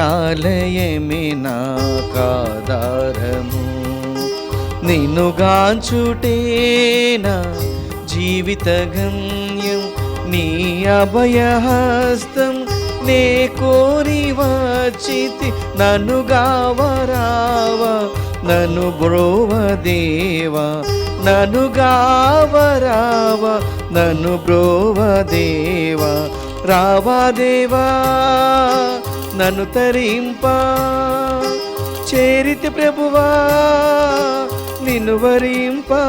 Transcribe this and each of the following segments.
ఆలయమే నాకాధారము, నిన్నుగాంచుటే నా జీవిత గమ్యం. నీ అభయహస్తం నే కోరి వచ్చితి, నన్ను గావరావా నన్ను బ్రోవదేవా, నన్ను గావరావా నన్ను బ్రోవదేవా. రావా దేవా నన్ను తరింపా, చేరితి ప్రభువా నిన్ను వరింపా.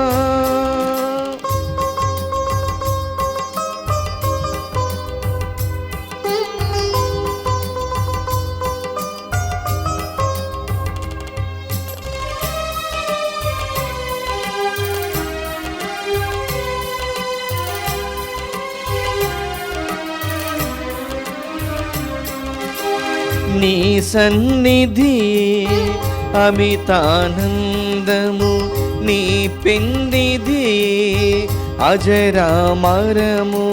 నీ సన్నిధి అమితానందము, నీ పెన్నిధి అజరామరము.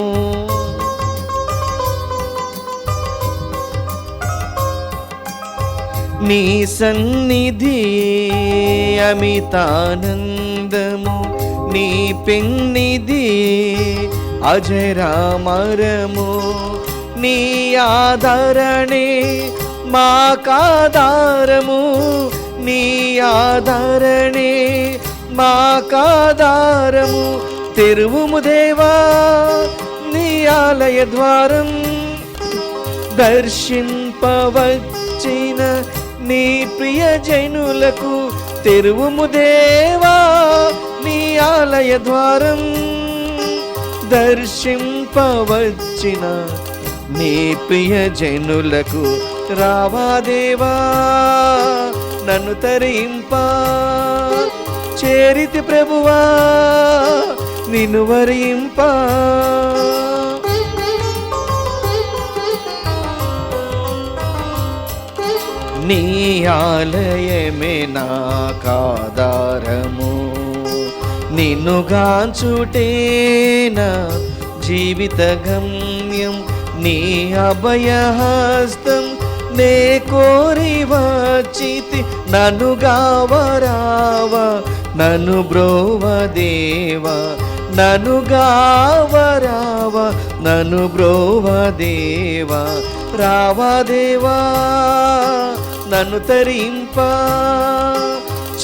నీ సన్నిధి అమితానందము, నీ పెన్నిధి అజరామరము. నీ ఆదరణే మాకాధారము, నీ ఆదరణే మాకాధారము. తెరువుము దేవా నీ ఆలయ ద్వారం, దర్శింపవచ్చిన నీ ప్రియ జనులకు. తెరువుము దేవా నీ ఆలయ ద్వారం, దర్శింపవచ్చిన నీ ప్రియ జనులకు. రావా దేవా నన్ను తరింపా, చేరితి ప్రభువా నిన్ను వరింపా. నీ ఆలయమే నాకాధారము, నిన్నుగాంచుటే నా జీవిత గమ్యం. నీ అభయహస్తం నే కోరి వచ్చితి, నన్ను గావరావా నన్ను బ్రోవదేవా, నన్ను గావరావా నన్ను బ్రోవదేవా. రావా దేవా నన్ను తరింపా,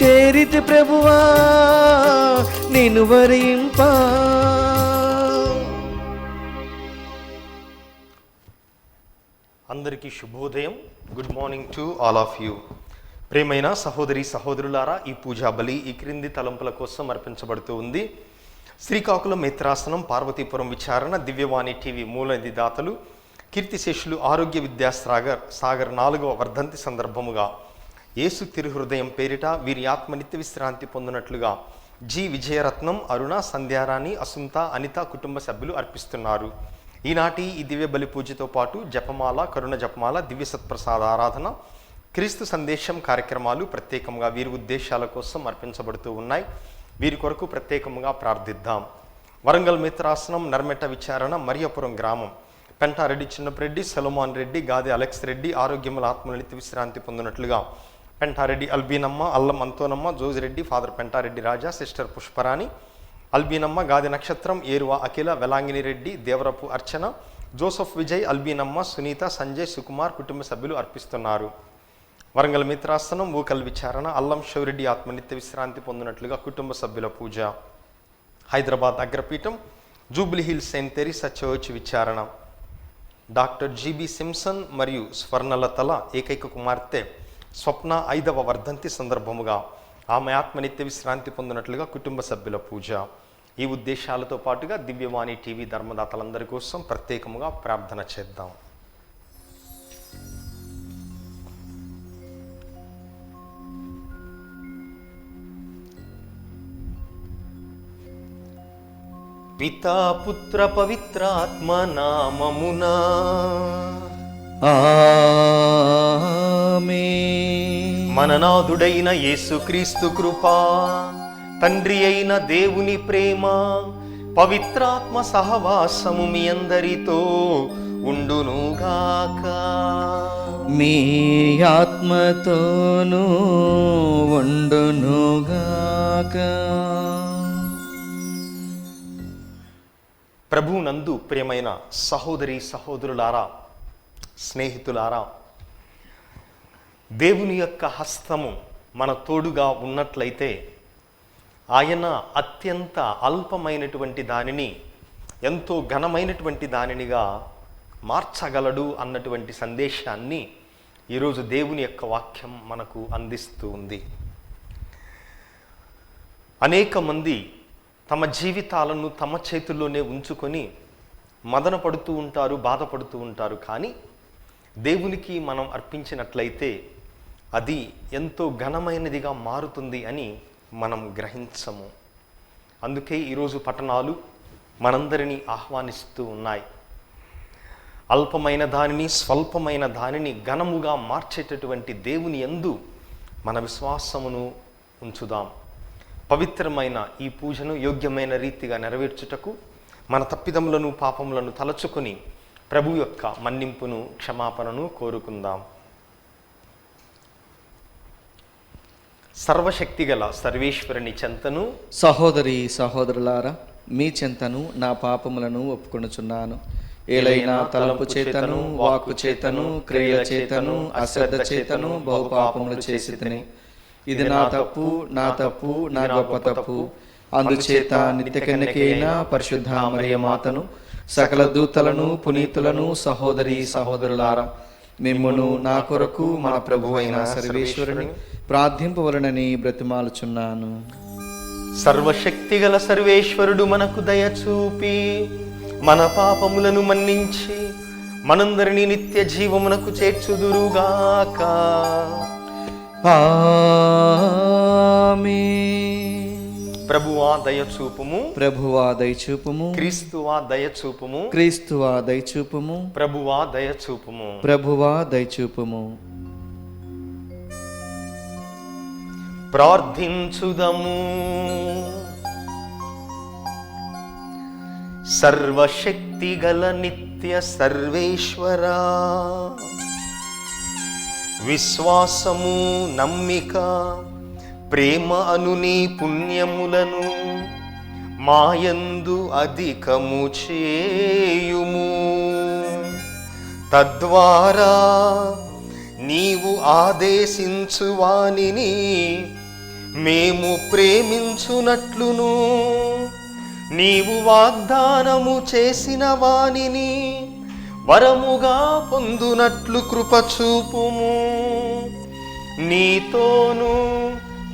చేరితి ప్రభువా నిన్ను వరింపా. అందరికీ శుభోదయం. Good morning to all of you. ప్రియమైన సహోదరి సహోదరులారా, ఈ పూజా బలి ఈ క్రింది తలంపుల కోసం అర్పించబడుతూ ఉంది. శ్రీకాకుళం మిత్రాసనం పార్వతీపురం విచారణ దివ్యవాణి టీవీ మూల నిధిదాతలు కీర్తిశేషులు ఆరోగ్య విద్యా సాగర్ 4వ వర్ధంతి సందర్భముగా యేసు తిరుహృదయం పేరిట వీరి ఆత్మ నిత్య విశ్రాంతి పొందినట్లుగా జి విజయరత్నం, అరుణ, సంధ్యారాణి, అసుంత, అనిత కుటుంబ సభ్యులు అర్పిస్తున్నారు. ఈనాటి ఈ దివ్య బలి పూజతో పాటు జపమాల, కరుణ జపమాల, దివ్య సత్ప్రసాద ఆరాధన, క్రీస్తు సందేశం కార్యక్రమాలు ప్రత్యేకంగా వీరి ఉద్దేశాల కోసం అర్పించబడుతూ ఉన్నాయి. వీరి కొరకు ప్రత్యేకంగా ప్రార్థిద్దాం. వరంగల్ మిత్రాసనం నర్మెట విచారణ మరియపురం గ్రామం పెంటారెడ్డి చిన్నపరెడ్డి, సొలొమోన్ రెడ్డి, గాది అలెక్స్ రెడ్డి ఆరోగ్యముల ఆత్మల నిత్య విశ్రాంతి పొందినట్లుగా పెంటారెడ్డి అల్బీనమ్మ, అల్లం అంతోనమ్మ, జోజిరెడ్డి, ఫాదర్ పెంటారెడ్డి రాజా, సిస్టర్ పుష్పరాణి, అల్బీనమ్మ, గాది నక్షత్రం, ఏరువ అఖిల, వెలాంగిని రెడ్డి, దేవరపు అర్చన, జోసఫ్ విజయ్, అల్బీనమ్మ, సునీత, సంజయ్, సుకుమార్ కుటుంబ సభ్యులు అర్పిస్తున్నారు. వరంగల్ మిత్రాసనం ఊకల్ విచారణ అల్లం శివరెడ్డి ఆత్మ నిత్య విశ్రాంతి పొందినట్లుగా కుటుంబ సభ్యుల పూజ. హైదరాబాద్ అగ్రపీఠం Jubilee Hills Saint Teresa church విచారణ డాక్టర్ జీబీ సింప్సన్ మరియు స్వర్ణలతల ఏకైక కుమార్తె స్వప్న 5వ వర్ధంతి సందర్భముగా ఆమె ఆత్మ నిత్య విశ్రాంతి పొందినట్లుగా కుటుంబ సభ్యుల పూజ. ఈ ఉద్దేశాలతో పాటుగా దివ్యవాణి టీవీ ధర్మదాతలందరి కోసం ప్రత్యేకముగా ప్రార్థన చేద్దాం. పితా పుత్ర పవిత్రాత్మ నామమునా ఆమేన్. మననాథుడైన యేసుక్రీస్తు కృపా, తండ్రి అయిన దేవుని ప్రేమ, పవిత్రాత్మ సహవాసము మీ అందరితో ఉండునుగాక. మీ ఆత్మతోనూ ఉండునుగాక. ప్రభువునందు ప్రియమైన సహోదరి సహోదరులారా, స్నేహితులారా, దేవుని యొక్క హస్తము మన తోడుగా ఉన్నట్లయితే ఆయన అత్యంత అల్పమైనటువంటి దానిని ఎంతో ఘనమైనటువంటి దానినిగా మార్చగలడు అన్నటువంటి సందేశాన్ని ఈరోజు దేవుని యొక్క వాక్యం మనకు అందిస్తూ ఉంది. అనేక మంది తమ జీవితాలను తమ చేతుల్లోనే ఉంచుకొని మదన పడుతూ ఉంటారు, బాధపడుతూ ఉంటారు. కానీ దేవునికి మనం అర్పించినట్లయితే అది ఎంతో ఘనమైనదిగా మారుతుంది అని మనం గ్రహించము. అందుకే ఈరోజు పట్టణాలు మనందరినీ ఆహ్వానిస్తూ ఉన్నాయి. అల్పమైన దానిని, స్వల్పమైన దానిని ఘనముగా మార్చేటటువంటి దేవుని యందు మన విశ్వాసమును ఉంచుదాం. పవిత్రమైన ఈ పూజను యోగ్యమైన రీతిగా నెరవేర్చుటకు మన తప్పిదములను, పాపములను తలచుకొని ప్రభు యొక్క మన్నింపును, క్షమాపణను కోరుకుందాం. సర్వశక్తిగల సర్వేశ్వరుని చెంతను, సహోదరి సహోదరులారా, మీ చెంతను నా పాపములను ఒప్పుకొనుచున్నాను. ఏలైనా తలంపు చేతను, వాక్కు చేతను, క్రియల చేతను, అశ్రద్ధ చేతను బహు పాపములు చేసితిని. ఇది నా తప్పు, నా తప్పు, నా గొప్ప తప్పు. అందుచేత నిత్య కన్యకైన పరిశుద్ధ మరియ మాతను, సకల దూతలను, పునీతులను, సహోదరి సహోదరులారా, మిమ్మును నా కొరకు మన ప్రభువైన సర్వేశ్వరుని ప్రార్థింపవలనని బ్రతిమాలుచున్నాను. సర్వశక్తిగల సర్వేశ్వరుడు మనకు దయచూపి మన పాపములను మన్నించి మనందరినీ నిత్య జీవమునకు చేర్చుదురుగాక. ప్రభువా దయచూపుము, ప్రభువా దయచూపుము. క్రీస్తువా దయచూపుము, క్రీస్తువా దయచూపుము. ప్రభువా దయచూపుము, ప్రభువా దయచూపుము. ప్రార్థించుదము. సర్వశక్తిగల నిత్య సర్వేశ్వరా, విశ్వాసము, నమ్మిక, ప్రేమ అను నీ పుణ్యములను మాయందు అధికము చేయుము. తద్వారా నీవు ఆదేశించు వానిని మేము ప్రేమించునట్లును, నీవు వాగ్దానము చేసిన వానిని వరముగా పొందునట్లు కృపచూపుము. నీతోనూ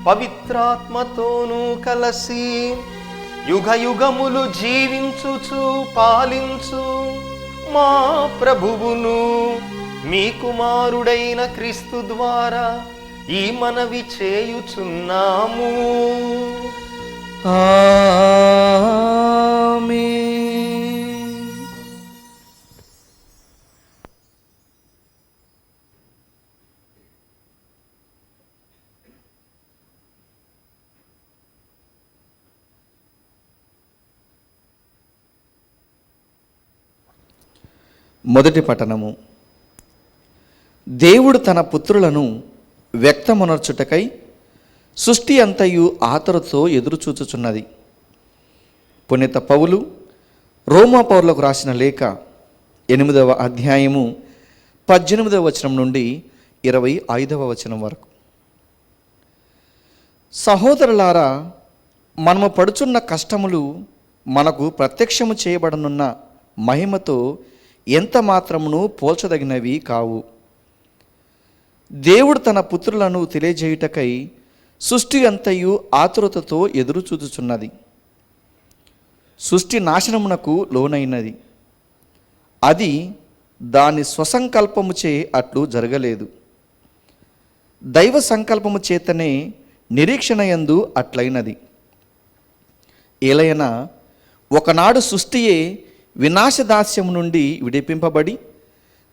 పవిత్రాత్మతోనూ కలసి యుగయుగములు జీవించుచు పాలించు మా ప్రభువును మీ కుమారుడైన క్రీస్తు ద్వారా ఈ మనవి చేయుచున్నాము. ఆమేన్. మొదటి పఠనము. దేవుడు తన పుత్రులను వ్యక్తమునర్చుటకై సృష్టి అంతయు ఆతరుతో ఎదురుచూచుచున్నది. పునీత పౌలు రోమా పౌరులకు రాసిన లేఖ 8వ అధ్యాయము 18వ వచనం నుండి 25వ వచనం వరకు. సహోదరులారా, మనము పడుచున్న కష్టములు మనకు ప్రత్యక్షము చేయబడనున్న మహిమతో ఎంత మాత్రమును పోల్చదగినవి కావు. దేవుడు తన పుత్రులను తెలియజేయుటకై సృష్టి అంతయు ఆతురతతో ఎదురుచూచుచున్నది. సృష్టి నాశనమునకు లోనైనది. అది దాని స్వసంకల్పముచే అట్లు జరగలేదు. దైవ సంకల్పము చేతనే నిరీక్షణయందు అట్లయినది. ఏలైనా ఒకనాడు సృష్టియే వినాశదాస్యము నుండి విడిపింపబడి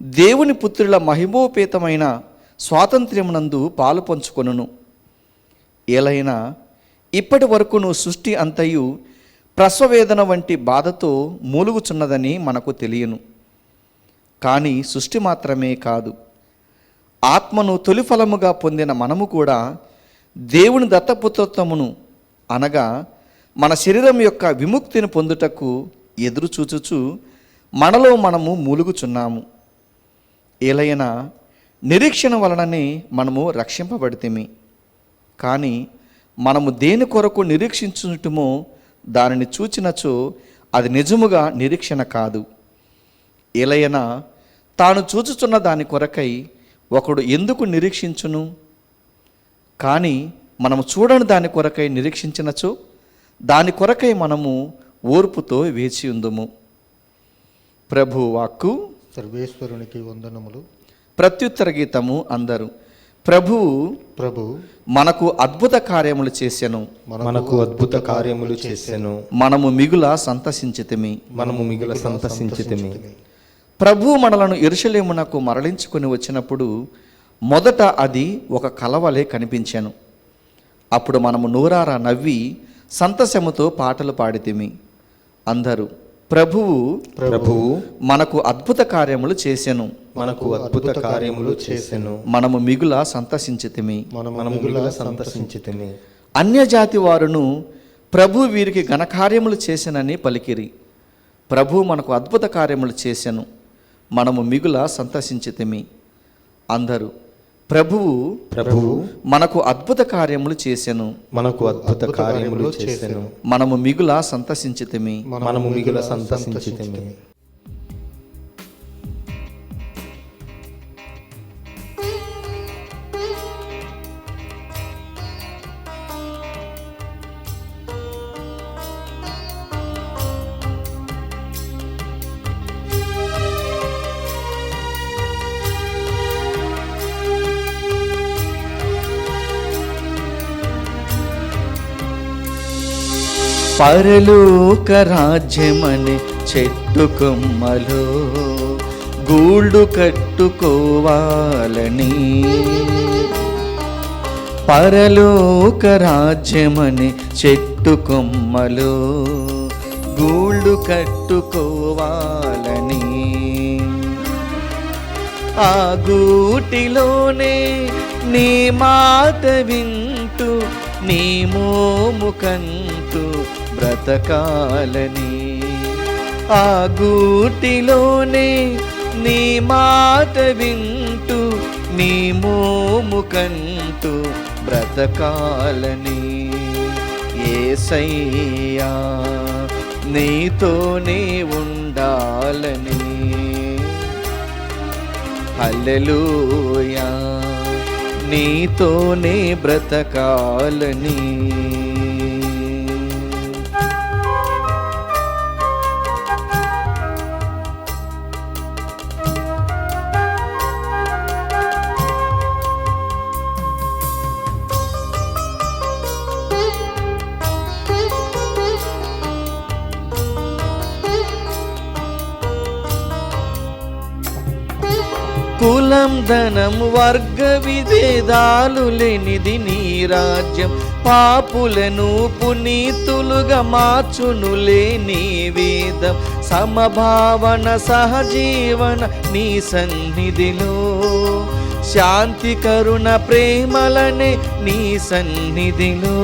దేవుని పుత్రుల మహిమోపేతమైన స్వాతంత్ర్యమునందు పాలు పంచుకొనును. ఏలైనా ఇప్పటి వరకును సృష్టి అంతయు ప్రసవేదన వంటి బాధతో మూలుగుచున్నదని మనకు తెలియను. కానీ సృష్టి మాత్రమే కాదు, ఆత్మను తొలిఫలముగా పొందిన మనము కూడా దేవుని దత్తపుత్రత్వమును అనగా మన శరీరం యొక్క విముక్తిని పొందుటకు ఎదురు చూచుచు మనలో మనము మూలుగుచున్నాము. ఏలైనా నిరీక్షణ వలననే మనము రక్షింపబడితిమి. కానీ మనము దేని కొరకు నిరీక్షించుటమో దానిని చూచినచో అది నిజముగా నిరీక్షణ కాదు. ఏలైనా తాను చూచుచున్న దాని కొరకై ఒకడు ఎందుకు నిరీక్షించును? కానీ మనము చూడని దాని కొరకై నిరీక్షించినచో దాని కొరకై మనము ఓర్పుతో వేచి ఉందుము. ప్రభు వాక్కు. సర్వేశ్వరునికి వందనములు. ప్రత్యుత్తర గీతము అందరూ. ప్రభువు మనకు అద్భుత కార్యములు చేసెను. మనకు అద్భుత కార్యములు చేసెను. మనము మిగుల సంతసించితిమి. ప్రభువు మనలను యెరూషలేమునకు మరలించుకొని వచ్చినప్పుడు మొదట అది ఒక కలవలే కనిపించెను. అప్పుడు మనము నోరారా నవ్వి సంతసముతో పాటలు పాడితిమి. అందరూ ప్రభువు మనకు అద్భుత కార్యములు చేసెను. మనము మిగుల సంతసించితిమి. అన్యజాతి వారును ప్రభు వీరికి ఘనకార్యములు చేసెనని పలికిరి. ప్రభు మనకు అద్భుత కార్యములు చేసెను. మనము మిగుల సంతసించితిమి. అందరూ ప్రభువు మనకు అద్భుత కార్యములు చేసెను. మనము మిగుల సంతసించితిమి. పరలోక రాజ్యమనే చెట్టు కొమ్మలో గూళ్ళు కట్టుకోవాలని, పరలోక రాజ్యమనే చెట్టు కొమ్మలో గూళ్ళు కట్టుకోవాలని, ఆ గూటిలోనే నీ మాట వింటూ నీ మోము కంటూ బ్రతకాలని, ఆ గూటిలోనే నీ మాట వింటూ నీ మోము కంటూ బ్రతకాలని, యేసయ్యా నీతోనే ఉండాలని. హల్లెలూయా నీతోనే బ్రతకాలని. కులం ధనం వర్గ విభేదాలు లేనిది నీ రాజ్యం, పాపులను పునీతులుగా మార్చునులే నీ వేదం, సమభావన సహజీవన నీ సన్నిధిలో, శాంతి కరుణ ప్రేమలనే నీ సన్నిధిలో,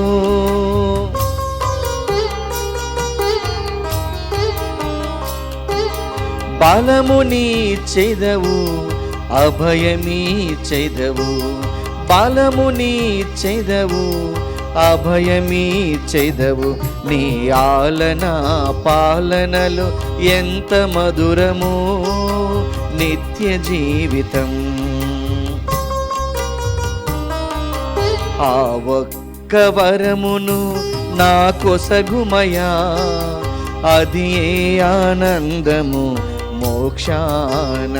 బలముని చెదవు అభయమీ చెదవు, బలముని చెదవు అభయమీ చెదవు, నీ ఆలన పాలనలు ఎంత మధురమో నిత్య జీవితం. ఆ ఒక్క వరమును నా కొసగుమయా, అది ఏ ఆనందము మోక్షానందము,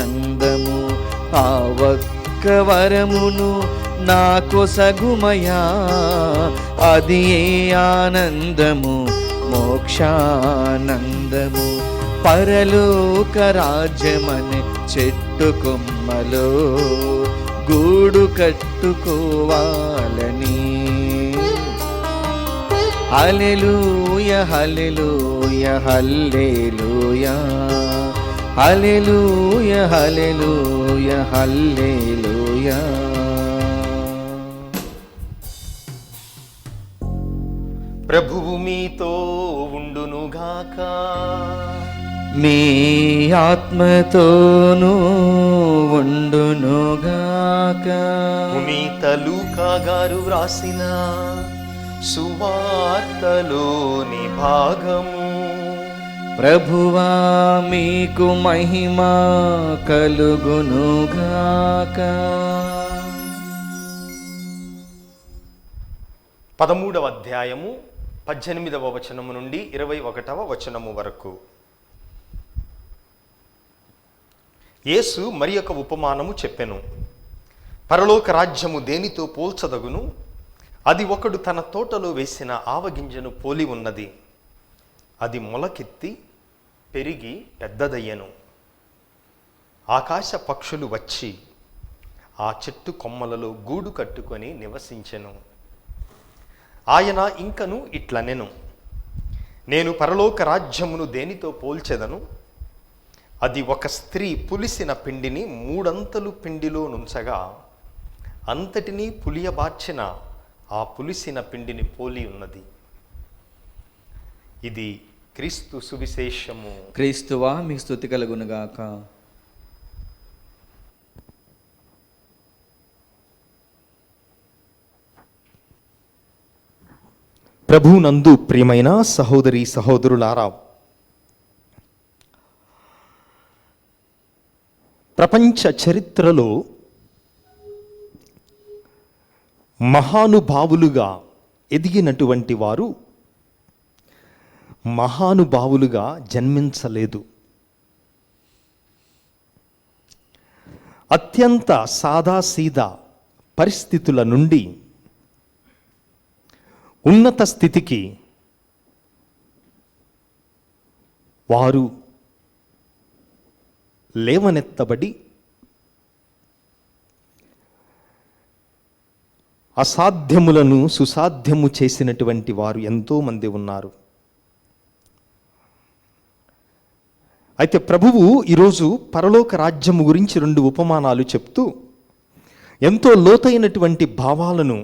ఆ ఒక్క వరమును నా కొసగుమయా, అది ఏ ఆనందము మోక్షానందము. పరలోక రాజ్యమనే చెట్టు కొమ్మలో గూడు కట్టుకోవాలని. హల్లెలూయా హల్లెలూయా హల్లెలూయా హల్లెలూయ హల్లెలూయ హల్లెలూయ. ప్రభువు మీతో ఉండునుగాక. మీ ఆత్మతోనూ ఉండునుగాక. పునీత లూకా గారు వ్రాసిన సువార్తలోని భాగము. ప్రభువా మీకు మహిమ కలుగునుగాక. 13వ అధ్యాయము 18వ వచనము నుండి 21వ వచనము వరకు. యేసు మరి ఒక ఉపమానము చెప్పెను. పరలోక రాజ్యము దేనితో పోల్చదగును? అది ఒకడు తన తోటలో వేసిన ఆవగింజను పోలి ఉన్నది. అది మొలకెత్తి పెరిగి పెద్దదయ్యెను. ఆకాశ పక్షులు వచ్చి ఆ చెట్టు కొమ్మలలో గూడు కట్టుకొని నివసించెను. ఆయన ఇంకను ఇట్లనెను, నేను పరలోక రాజ్యమును దేనితో పోల్చెదను? అది ఒక స్త్రీ పులిసిన పిండిని 3 అంతలు పిండిలో నుంచగా అంతటినీ పులియబార్చిన ఆ పులిసిన పిండిని పోలి ఉన్నది. ఇది క్రీస్తు సువిశేషము. క్రీస్తువా మీకు స్తుతి కలుగునుగాక. ప్రభువునందు ప్రియమైన సహోదరి సహోదరులారా, ప్రపంచ చరిత్రలో మహానుభావులుగా ఎదిగినటువంటి వారు మహానుభావులుగా జన్మించలేదు. అత్యంత సాదాసీదా పరిస్థితుల నుండి ఉన్నత స్థితికి వారు లేవనెత్తబడి అసాధ్యములను సుసాధ్యము చేసినటువంటి వారు ఎంతోమంది ఉన్నారు. అయితే ప్రభువు ఈరోజు పరలోక రాజ్యము గురించి 2 ఉపమానాలు చెప్తూ ఎంతో లోతైనటువంటి భావాలను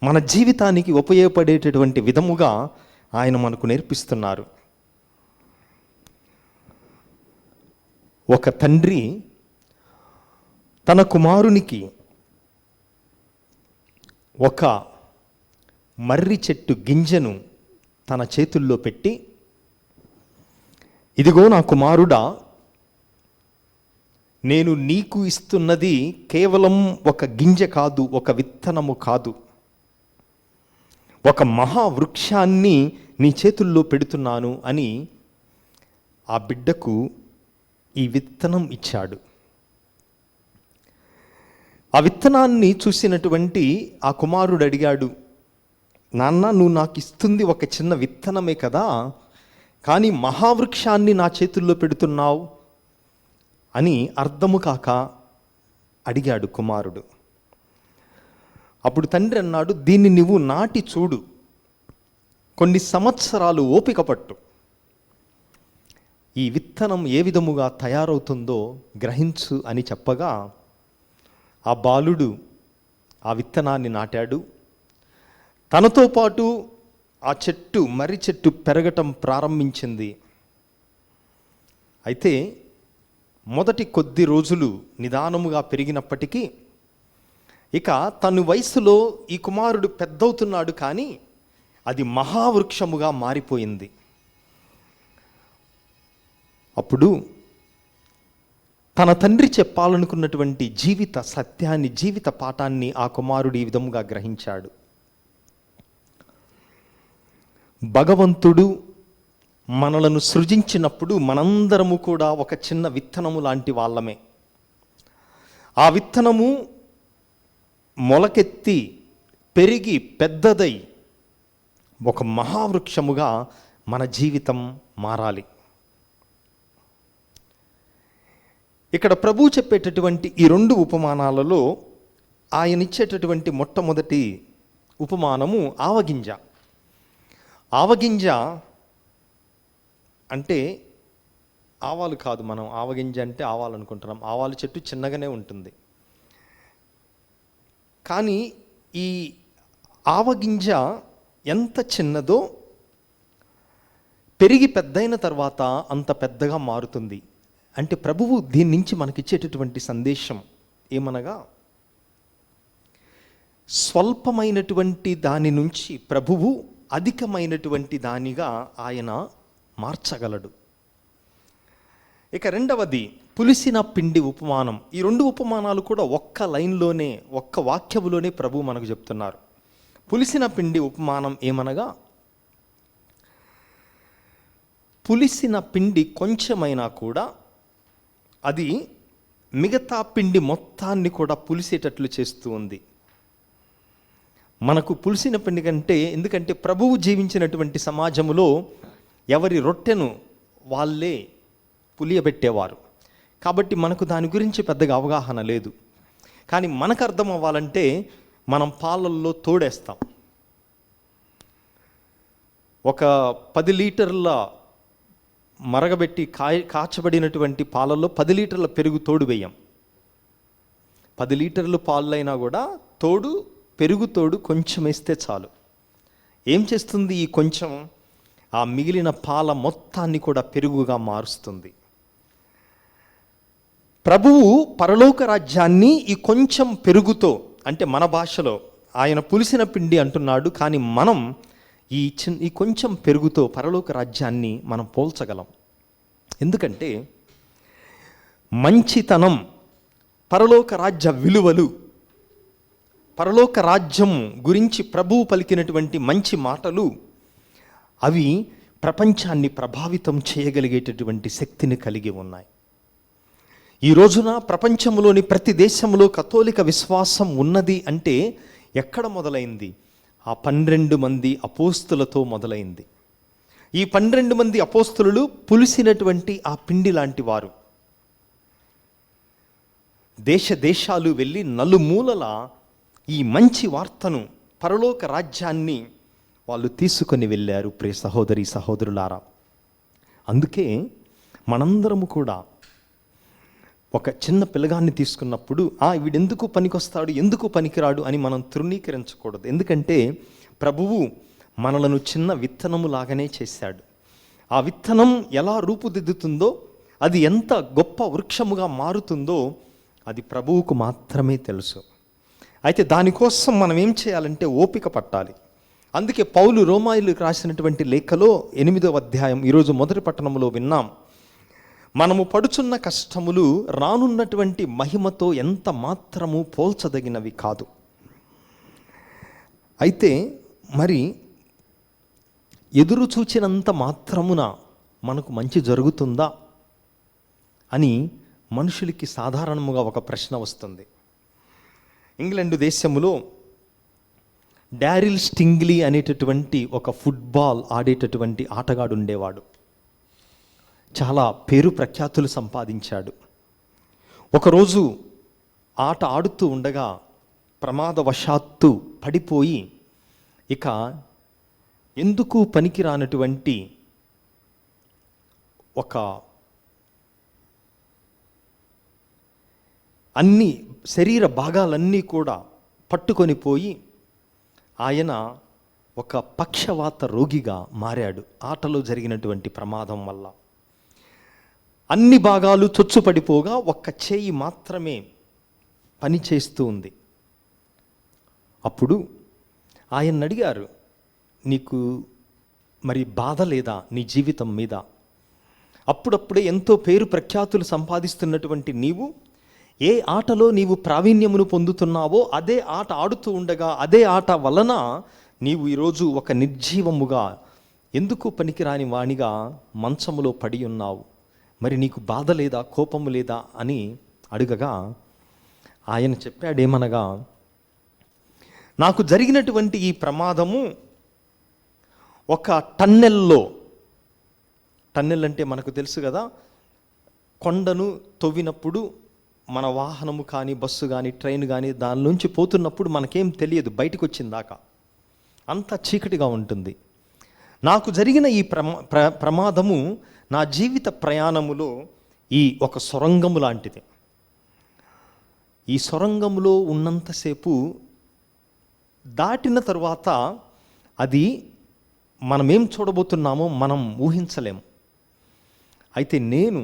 మన జీవితానికి ఉపయోగపడేటటువంటి విధముగా ఆయన మనకు నేర్పిస్తున్నారు. ఒక తండ్రి తన కుమారునికి ఒక మర్రి చెట్టు గింజను తన చేతుల్లో పెట్టి, ఇదిగో నా కుమారుడా, నేను నీకు ఇస్తున్నది కేవలం ఒక గింజ కాదు, ఒక విత్తనము కాదు, ఒక మహావృక్షాన్ని నీ చేతుల్లో పెడుతున్నాను అని ఆ బిడ్డకు ఈ విత్తనం ఇచ్చాడు. ఆ విత్తనాన్ని చూసినటువంటి ఆ కుమారుడు అడిగాడు, నాన్న, నువ్వు నాకు ఇస్తుంది ఒక చిన్న విత్తనమే కదా, కానీ మహావృక్షాన్ని నా చేతుల్లో పెడుతున్నావు అని అర్థము కాక అడిగాడు కుమారుడు. అప్పుడు తండ్రి అన్నాడు, దీన్ని నువ్వు నాటి చూడు, కొన్ని సంవత్సరాలు ఓపిక పట్టు, ఈ విత్తనం ఏ విధముగా తయారవుతుందో గ్రహించు అని చెప్పగా ఆ బాలుడు ఆ విత్తనాన్ని నాటాడు. తనతో పాటు ఆ చెట్టు, మర్రి చెట్టు పెరగటం ప్రారంభించింది. అయితే మొదటి కొద్ది రోజులు నిదానముగా పెరిగినప్పటికీ ఇక తను వయసులో ఈ కుమారుడు పెద్దవుతున్నాడు, కానీ అది మహావృక్షముగా మారిపోయింది. అప్పుడు తన తండ్రి చెప్పాలనుకున్నటువంటి జీవిత సత్యాన్ని, జీవిత పాఠాన్ని ఆ కుమారుడు ఈ విధముగా గ్రహించాడు. భగవంతుడు మనలను సృజించినప్పుడు మనందరము కూడా ఒక చిన్న విత్తనము లాంటి వాళ్ళమే. ఆ విత్తనము మొలకెత్తి పెరిగి పెద్దదై ఒక మహావృక్షముగా మన జీవితం మారాలి. ఇక్కడ ప్రభువు చెప్పేటటువంటి ఈ 2 ఉపమానాలలో ఆయన ఇచ్చేటటువంటి మొట్టమొదటి ఉపమానము ఆవగింజ. ఆవగింజ అంటే ఆవాలు కాదు, మనం ఆవగింజ అంటే ఆవాలు అనుకుంటున్నాం. ఆవాలు చెట్టు చిన్నగానే ఉంటుంది. కానీ ఈ ఆవగింజ ఎంత చిన్నదో పెరిగి పెద్దయిన తర్వాత అంత పెద్దగా మారుతుంది. అంటే ప్రభువు దీని నుంచి మనకిచ్చేటటువంటి సందేశం ఏమనగా, స్వల్పమైనటువంటి దాని నుంచి ప్రభువు అధికమైనటువంటి దానిగా ఆయన మార్చగలడు. ఇక రెండవది పులిసిన పిండి ఉపమానం. ఈ రెండు ఉపమానాలు కూడా ఒక్క లైన్లోనే, ఒక్క వాక్యములోనే ప్రభువు మనకు చెప్తున్నారు. పులిసిన పిండి ఉపమానం ఏమనగా, పులిసిన పిండి కొంచెమైనా కూడా అది మిగతా పిండి మొత్తాన్ని కూడా పులిసేటట్లు చేస్తూ ఉంది. మనకు పులిసిన పిండి కంటే, ఎందుకంటే ప్రభువు జీవించినటువంటి సమాజంలో ఎవరి రొట్టెను వాళ్ళే పులియబెట్టేవారు. కాబట్టి మనకు దాని గురించి పెద్దగా అవగాహన లేదు. కానీ మనకు అర్థం అవ్వాలంటే మనం పాలల్లో తోడేస్తాం. ఒక 10 లీటర్ల మరగబెట్టి కాచబడినటువంటి పాలల్లో 10 లీటర్ల పెరుగు తోడు వేయం. 10 లీటర్లు పాలైనా కూడా పెరుగు తోడు కొంచెం వేస్తే చాలు. ఏం చేస్తుంది ఈ కొంచెం? ఆ మిగిలిన పాల మొత్తాన్ని కూడా పెరుగుగా మారుస్తుంది. ప్రభువు పరలోక రాజ్యాన్ని ఈ కొంచెం పెరుగుతో, అంటే మన భాషలో ఆయన పులిసిన పిండి అంటున్నాడు, కానీ మనం ఈ కొంచెం పెరుగుతో పరలోక రాజ్యాన్ని మనం పోల్చగలం. ఎందుకంటే మంచితనం, పరలోక రాజ్య విలువలు, పరలోక రాజ్యం గురించి ప్రభువు పలికినటువంటి మంచి మాటలు, అవి ప్రపంచాన్ని ప్రభావితం చేయగలిగేటటువంటి శక్తిని కలిగి ఉన్నాయి. ఈ రోజున ప్రపంచంలోని ప్రతి దేశంలో కథోలిక విశ్వాసం ఉన్నది అంటే ఎక్కడ మొదలైంది? ఆ 12 మంది అపోస్తులతో మొదలైంది. ఈ 12 మంది అపోస్తులు పులిసినటువంటి ఆ పిండి లాంటి వారు. దేశాలు వెళ్ళి నలుమూలల ఈ మంచి వార్తను, పరలోక రాజ్యాన్ని వాళ్ళు తీసుకొని వెళ్ళారు. ప్రియ సహోదరి సహోదరులారా, అందుకే మనందరము కూడా ఒక చిన్న పిల్లగాన్ని తీసుకున్నప్పుడు వీడెందుకు పనికొస్తాడు, ఎందుకు పనికిరాడు అని మనం తృణీకరించకూడదు. ఎందుకంటే ప్రభువు మనలను చిన్న విత్తనము లాగానే చేశాడు. ఆ విత్తనం ఎలా రూపుదిద్దుతుందో, అది ఎంత గొప్ప వృక్షముగా మారుతుందో అది ప్రభువుకు మాత్రమే తెలుసు. అయితే దానికోసం మనం ఏం చేయాలంటే ఓపిక పట్టాలి. అందుకే పౌలు రోమాయిలకు రాసినటువంటి లేఖలో 8వ అధ్యాయం ఈరోజు మొదటి పట్టణంలో విన్నాం. మనము పడుచున్న కష్టములు రానున్నటువంటి మహిమతో ఎంత మాత్రము పోల్చదగినవి కాదు. అయితే మరి ఎదురు చూచినంత మాత్రమున మనకు మంచి జరుగుతుందా అని మనుషులకి సాధారణముగా ఒక ప్రశ్న వస్తుంది. ఇంగ్లాండ్ దేశంలో డారిల్ స్టింగ్లీ అనేటటువంటి ఒక ఫుట్బాల్ ఆడేటటువంటి ఆటగాడు ఉండేవాడు. చాలా పేరు ప్రఖ్యాతులు సంపాదించాడు. ఒకరోజు ఆట ఆడుతూ ఉండగా ప్రమాదవశాత్తు పడిపోయి ఇక ఎందుకు పనికిరానటువంటి ఒక అన్ని శరీర భాగాలన్నీ కూడా పట్టుకొని పోయి ఆయన ఒక పక్షవాత రోగిగా మారాడు. ఆటలో జరిగినటువంటి ప్రమాదం వల్ల అన్ని భాగాలు చొచ్చుపడిపోగా ఒక్క చేయి మాత్రమే పని చేస్తూ ఉంది. అప్పుడు ఆయన అడిగారు, నీకు మరి బాధ లేదా నీ జీవితం మీద? అప్పుడప్పుడే ఎంతో పేరు ప్రఖ్యాతులు సంపాదిస్తున్నటువంటి నీవు ఏ ఆటలో నీవు ప్రావీణ్యమును పొందుతున్నావో అదే ఆట ఆడుతూ ఉండగా అదే ఆట వలన నీవు ఈరోజు ఒక నిర్జీవముగా, ఎందుకు పనికిరాని వాణిగా మంచములో పడి ఉన్నావు. మరి నీకు బాధ లేదా, కోపము లేదా అని అడగగా ఆయన చెప్పాడేమనగా, నాకు జరిగినటువంటి ఈ ప్రమాదము ఒక టన్నెల్ అంటే మనకు తెలుసు కదా, కొండను తవ్వినప్పుడు మన వాహనము కానీ బస్సు కానీ ట్రైన్ కానీ దానిలోంచి పోతున్నప్పుడు మనకేం తెలియదు, బయటకు వచ్చిందాకా అంత చీకటిగా ఉంటుంది. నాకు జరిగిన ఈ ప్రమాదము నా జీవిత ప్రయాణములో ఈ ఒక సొరంగము లాంటిది. ఈ సొరంగంలో ఉన్నంతసేపు దాటిన తరువాత అది మనమేం చూడబోతున్నామో మనం ఊహించలేం. అయితే నేను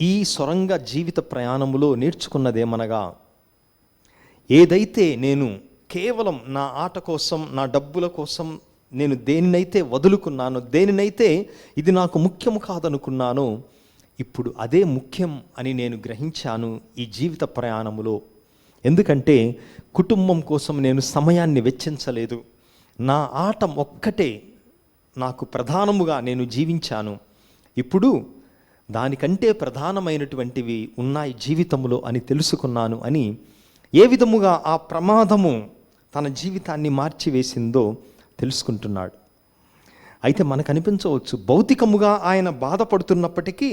ఈ సొరంగ జీవిత ప్రయాణములో నేర్చుకున్నదేమనగా, ఏదైతే నేను కేవలం నా ఆట కోసం, నా డబ్బుల కోసం నేను దేనినైతే వదులుకున్నానో, దేనినైతే ఇది నాకు ముఖ్యము కాదనుకున్నానో, ఇప్పుడు అదే ముఖ్యం అని నేను గ్రహించాను ఈ జీవిత ప్రయాణములో. ఎందుకంటే కుటుంబం కోసం నేను సమయాన్ని వెచ్చించలేదు. నా ఆట ఒక్కటే నాకు ప్రధానముగా నేను జీవించాను. ఇప్పుడు దానికంటే ప్రధానమైనటువంటివి ఉన్నాయి జీవితంలో అని తెలుసుకున్నాను అని ఏ విధముగా ఆ ప్రమాదము తన జీవితాన్ని మార్చివేసిందో తెలుసుకుంటున్నాడు. అయితే మనకు అనిపించవచ్చు, భౌతికముగా ఆయన బాధపడుతున్నప్పటికీ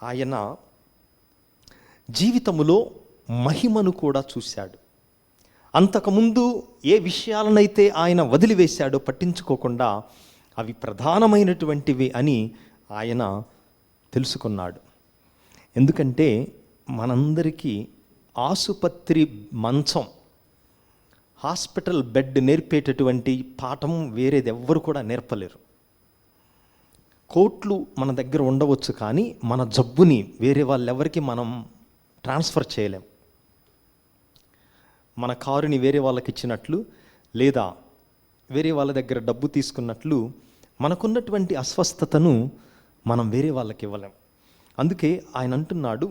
ఆయన జీవితములో మహిమను కూడా చూశాడు. అంతకుముందు ఏ విషయాలనైతే ఆయన వదిలివేశాడో పట్టించుకోకుండా అవి ప్రధానమైనటువంటివి అని ఆయన తెలుసుకున్నాడు. ఎందుకంటే మనందరికీ ఆసుపత్రి మంచం, హాస్పిటల్ బెడ్ నేర్పేటటువంటి పాఠం వేరేది ఎవ్వరు కూడా నేర్పలేరు. కోట్లు మన దగ్గర ఉండవచ్చు, కానీ మన జబ్బుని వేరే వాళ్ళెవరికి మనం ట్రాన్స్ఫర్ చేయలేం. మన కారుని వేరే వాళ్ళకి ఇచ్చినట్లు, లేదా వేరే వాళ్ళ దగ్గర డబ్బు తీసుకున్నట్లు మనకున్నటువంటి అస్వస్థతను మనం వేరే వాళ్ళకి ఇవ్వలేం. అందుకే ఆయన అంటున్నాడు,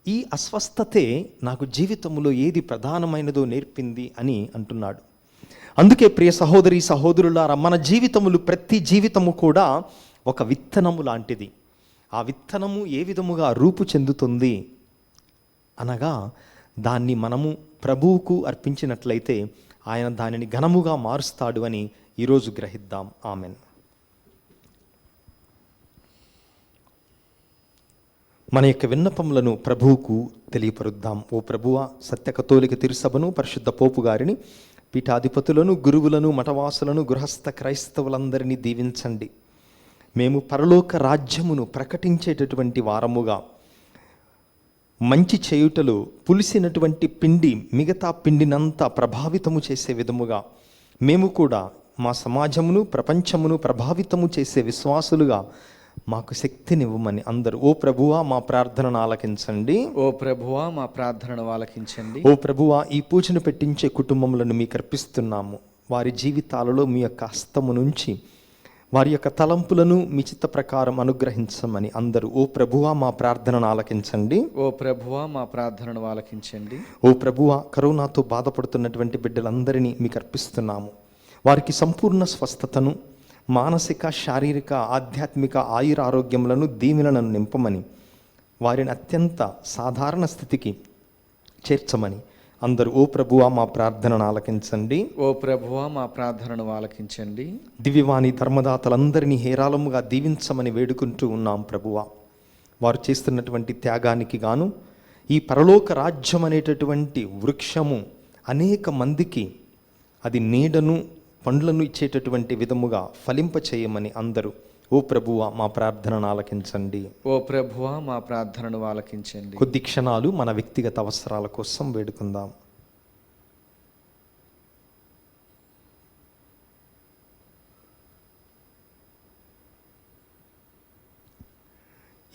ఈ అస్వస్థతే నాకు జీవితంలో ఏది ప్రధానమైనదో నేర్పింది అని అంటున్నాడు. అందుకే ప్రియ సహోదరి సహోదరులారా, మన జీవితములు, ప్రతి జీవితము కూడా ఒక విత్తనము లాంటిది. ఆ విత్తనము ఏ విధముగా రూపు చెందుతుంది అనగా, దాన్ని మనము ప్రభువుకు అర్పించినట్లయితే ఆయన దానిని ఘనముగా మారుస్తాడు అని ఈరోజు గ్రహిద్దాం. ఆమెన్. మన యొక్క విన్నపములను ప్రభువుకు తెలియపరుద్దాం. ఓ ప్రభువా, సత్య కథోలిక తిరుసభను, పరిశుద్ధ పోపు గారిని, పీఠాధిపతులను, గురువులను, మఠవాసులను, గృహస్థ క్రైస్తవులందరినీ దీవించండి. మేము పరలోక రాజ్యమును ప్రకటించేటటువంటి వారముగా, మంచి చేయుటలో పులిసినటువంటి పిండి మిగతా పిండినంతా ప్రభావితము చేసే విధముగా మేము కూడా మా సమాజమును, ప్రపంచమును ప్రభావితము చేసే విశ్వాసులుగా మాకు శక్తినివ్వమని అందరూ, ఓ ప్రభువా మా ప్రార్థనను ఆలకించండి. ఓ ప్రభువా మా ప్రార్థనను ఆలకించండి. ఓ ప్రభువా, ఈ పూజను పెట్టించే కుటుంబములను మీకు అర్పిస్తున్నాము. వారి జీవితాలలో మీ యొక్క హస్తము నుంచి వారి యొక్క తలంపులను మీ చిత్త ప్రకారం అనుగ్రహించమని అందరూ, ఓ ప్రభువా మా ప్రార్థనను ఆలకించండి. ఓ ప్రభువా మా ప్రార్థనను ఆలకించండి. ఓ ప్రభువా, కరోనాతో బాధపడుతున్నటువంటి బిడ్డలందరినీ మీకు అర్పిస్తున్నాము. వారికి సంపూర్ణ స్వస్థతను, మానసిక, శారీరక, ఆధ్యాత్మిక ఆయురారోగ్యములను, దీవెనలను నింపమని, వారిని అత్యంత సాధారణ స్థితికి చేర్చమని అందరూ, ఓ ప్రభువా మా ప్రార్థనను ఆలకించండి. ఓ ప్రభువా మా ప్రార్థనను ఆలకించండి. దివ్యవాణి ధర్మదాతలందరినీ హేరాళముగా దీవించమని వేడుకుంటూ ఉన్నాం ప్రభువా. వారు చేస్తున్నటువంటి త్యాగానికి గాను ఈ పరలోక రాజ్యం అనేటటువంటి వృక్షము అనేక మందికి అది నీడను, పండ్లను ఇచ్చేటటువంటి విధముగా ఫలింప చేయమని అందరూ, ఓ ప్రభువా మా ప్రార్థనను ఆలకించండి. ఓ ప్రభువా మా ప్రార్థనను ఆలకించండి. కొద్ది క్షణాలు మన వ్యక్తిగత అవసరాల కోసం వేడుకుందాం.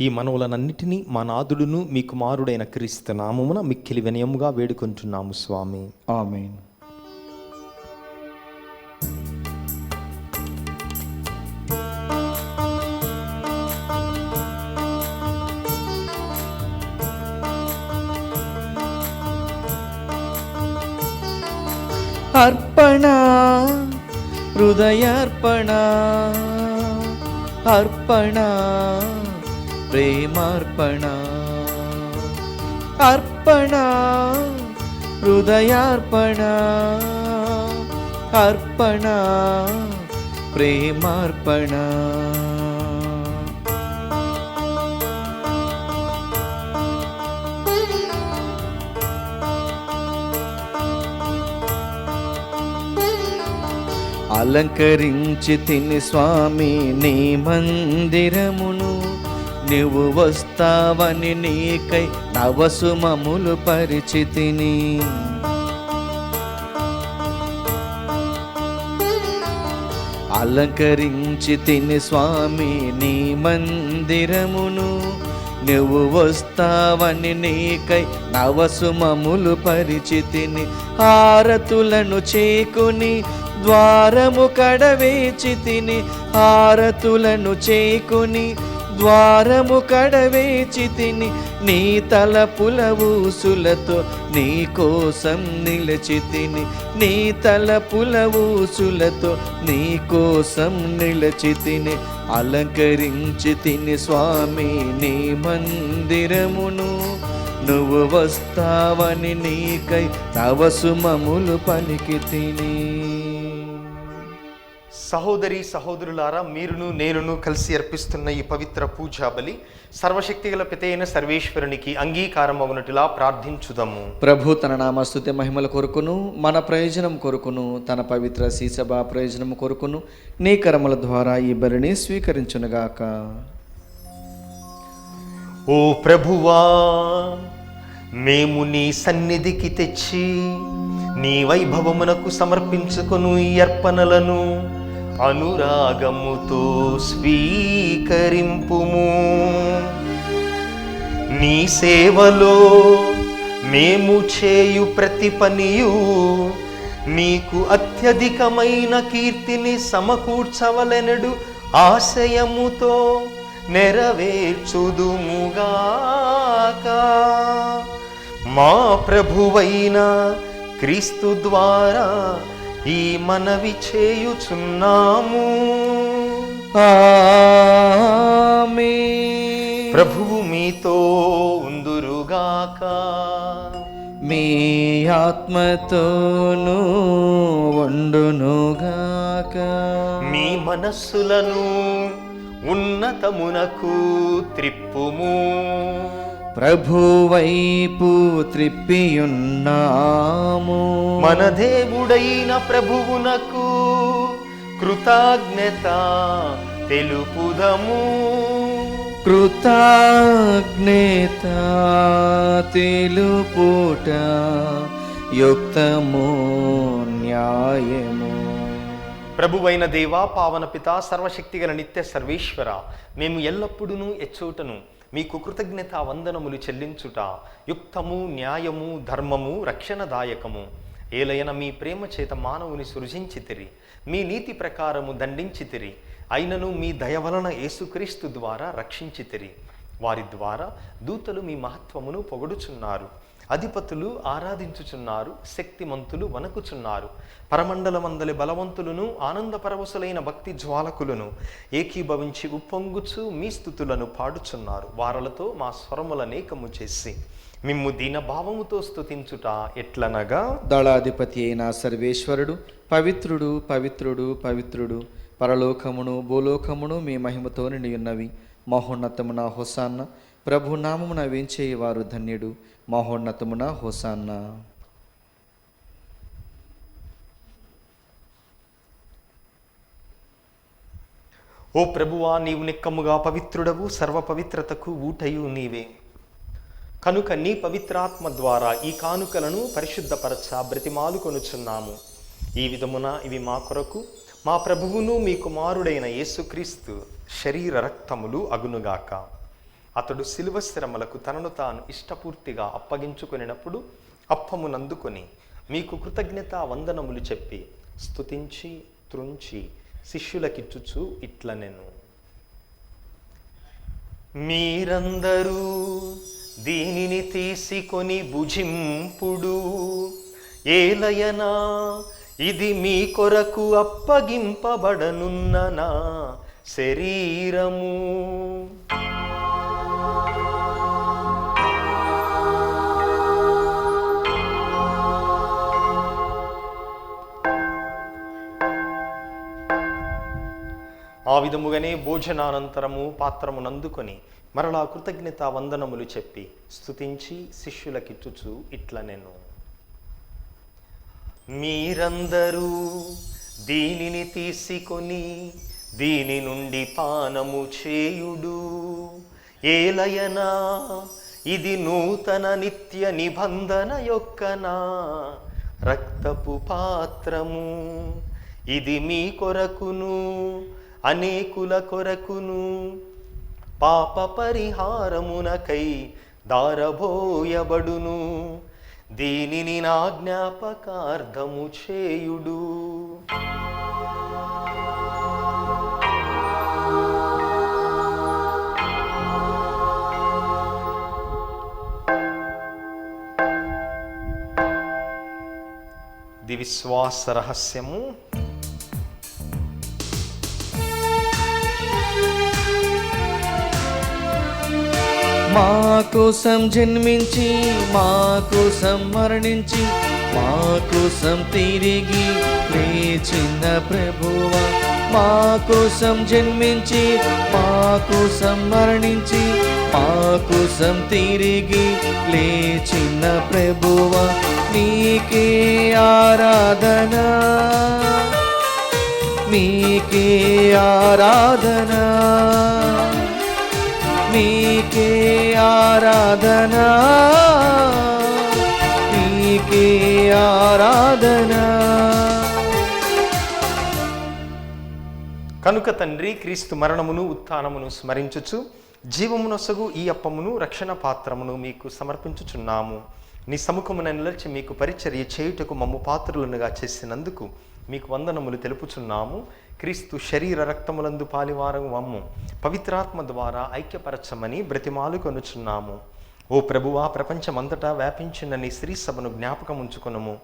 ఈ మనవులనన్నిటినీ మా నాథుడును మీ కుమారుడైన క్రీస్తు నామమున మిక్కిలి వినయముగా వేడుకుంటున్నాము స్వామి. ఆమేన్. అర్పణ, హృదయార్పణ, అర్పణ, ప్రేమార్పణ, అర్పణ, హృదయార్పణ, అర్పణ, ప్రేమార్పణ. అలంకరించి తిని స్వామి నీ మందిరమును, నువ్వు వస్తావని నీకై నవసుమములు పరిచితిని. అలంకరించి తిని స్వామి నీ మందిరమును, నువ్వు వస్తావని నీకై నవసుమములు పరిచితిని. హారతులను చేకుని ద్వారము కడవేచి తిని, హారతులను చేకుని ద్వారము కడవేచి తిని. నీ తలపుల ఊసులతో నీ కోసం నిలిచి తిని, నీ తలపుల ఊసులతో నీ కోసం నిలిచి తిని. అలంకరించి తిని స్వామి నీ మందిరమును, నువ్వు వస్తావని నీకై నవసుమములు పలికి తిని. సహోదరి సహోదరులారా, మీరును నేనును కలిసి అర్పిస్తున్న ఈ పవిత్ర పూజా బలి సర్వశక్తిగల పితైన సర్వేశ్వరునికి అంగీకారం అవునట్టులా ప్రార్థించుదాము. ప్రభు తన నామస్తుతి మహిమల కొరకును మన ప్రయోజనం కొరకును తన పవిత్ర సీసభా ప్రయోజనం కొరకును నీ కరముల ద్వారా ఈ బలిని స్వీకరించునుగాక. ఓ ప్రభువా, మేము నీ సన్నిధికి తెచ్చి నీ వైభవమునకు సమర్పించుకొను ఈ అర్పణలను అనురాగముతో స్వీకరింపుము. నీ సేవలో మేము చేయు ప్రతి పనియు నీకు అత్యధికమైన కీర్తిని సమకూర్చవలెనడు ఆశయముతో నెరవేర్చుదుముగాక. మా ప్రభువైన క్రీస్తు ద్వారా ఈ మనవి చేయుచున్నాము. ఆమేన్. ప్రభువు మీతో ఉందురుగాక. మీ ఆత్మతోనూ ఉండునుగాక. మీ మనస్సులను ఉన్నతమునకు త్రిప్పుము. ప్రభు వైపు త్రిప్పియున్నాము. మన దేవుడైన ప్రభువునకు కృతజ్ఞత తెలుపుదము. కృతజ్ఞత తెలుపుట యుక్తము న్యాయము. ప్రభువైన దేవా, పావన పిత, సర్వశక్తిగల నిత్య సర్వేశ్వర, మేము ఎల్లప్పుడూ ఎచ్చోటను మీకు కృతజ్ఞత వందనములు చెల్లించుట యుక్తము న్యాయము ధర్మము రక్షణదాయకము. ఏలయన మీ ప్రేమ చేత మానవుని సృజించితిరి, మీ నీతి ప్రకారము దండించితిరి, అయినను మీ దయ వలన యేసుక్రీస్తు ద్వారా రక్షించితిరి. వారి ద్వారా దూతలు మీ మహత్వమును పొగడుచున్నారు, అధిపతులు ఆరాధించుచున్నారు, శక్తిమంతులు వణకుచున్నారు. పరమండలమందలి బలవంతులను ఆనందపరవశులైన భక్తి జ్వాలకులను ఏకీభవించి ఉప్పొంగుచు మీ స్తుతులను పాడుచున్నారు. వారలతో మా స్వరములనేకము చేసి మిమ్ము దీనభావముతో స్తుతించుట ఎట్లనగా, దళాధిపతి అయిన సర్వేశ్వరుడు పవిత్రుడు పవిత్రుడు పవిత్రుడు, పరలోకమును భూలోకమును మీ మహిమతో నిండి ఉన్నవి. మహోన్నతమున హోసాన్న. ప్రభు నామమున వేంచేయవారు ధన్యుడు. మహోన్నతమున హోసాన్న. ఓ ప్రభువా, నీవు నిక్కముగా పవిత్రుడవు, సర్వ పవిత్రతకు ఊటయు నీవే. కనుక నీ పవిత్రాత్మ ద్వారా ఈ కానుకలను పరిశుద్ధపరచ బ్రతిమాలు కొనుచున్నాము. ఈ విధమున ఇవి మా కొరకు మా ప్రభువును మీ కుమారుడైన యేసుక్రీస్తు శరీర రక్తములు అగునుగాక. అతడు శిలువ శ్రమలకు తనను తాను ఇష్టపూర్తిగా అప్పగించుకొనినప్పుడు అప్పమునందుకొని మీకు కృతజ్ఞత వందనములు చెప్పి స్తుతించి త్రుంచి శిష్యులకిచ్చుచు ఇట్లనెను, మీరందరూ దీనిని తీసుకొని భుజింపుడు. ఏలయనా ఇది మీ కొరకు అప్పగింపబడనున్న నా శరీరము. ఆ విధముగానే భోజనానంతరము పాత్రమునందుకొని మరలా కృతజ్ఞత వందనములు చెప్పి స్తుతించి శిష్యులకిచ్చుచు ఇట్లనెను, మీరందరూ దీనిని తీసుకొని దీని నుండి పానము చేయుడు. ఏలయనా ఇది నూతన నిత్య నిబంధన యొక్క నా రక్తపు పాత్రము. ఇది మీ కొరకును అనేకుల కొరకును పాప పరిహారమునకై దారబోయబడును. దీనిని నా జ్ఞాపకార్థము చేయుడు. ఇది విశ్వాస రహస్యము. మా కోసం జన్మించి మా కోసం మరణించి మా కోసం తిరిగి లేచిన ప్రభువా, మా కోసం జన్మించి మా కోసం మరణించి మా కోసం తిరిగి లేచిన ప్రభువా, నీకే ఆరాధన, నీకే ఆరాధన, నీకే ఆరాధన, నీకే ఆరాధన. కనుక తండ్రి, క్రీస్తు మరణమును ఉత్థానమును స్మరించుచు జీవమునొసగు ఈ అప్పమును రక్షణ పాత్రమును మీకు సమర్పించుచున్నాము. నీ సముఖమున నిలిచి మీకు పరిచర్య చేయుటకు మమ్ము పాత్రులనుగా చేసినందుకు మీకు వందనములు తెలుపుచున్నాము. క్రీస్తు శరీర రక్తములందు పాలివారము మమ్ము పవిత్రాత్మ ద్వారా ఐక్యపరచమని బ్రతిమాలు కొనుచున్నాము. ఓ ప్రభువా, ప్రపంచమంతటా వ్యాపించిన నీ శ్రీ సభను జ్ఞాపకం ఉంచుకొనుము.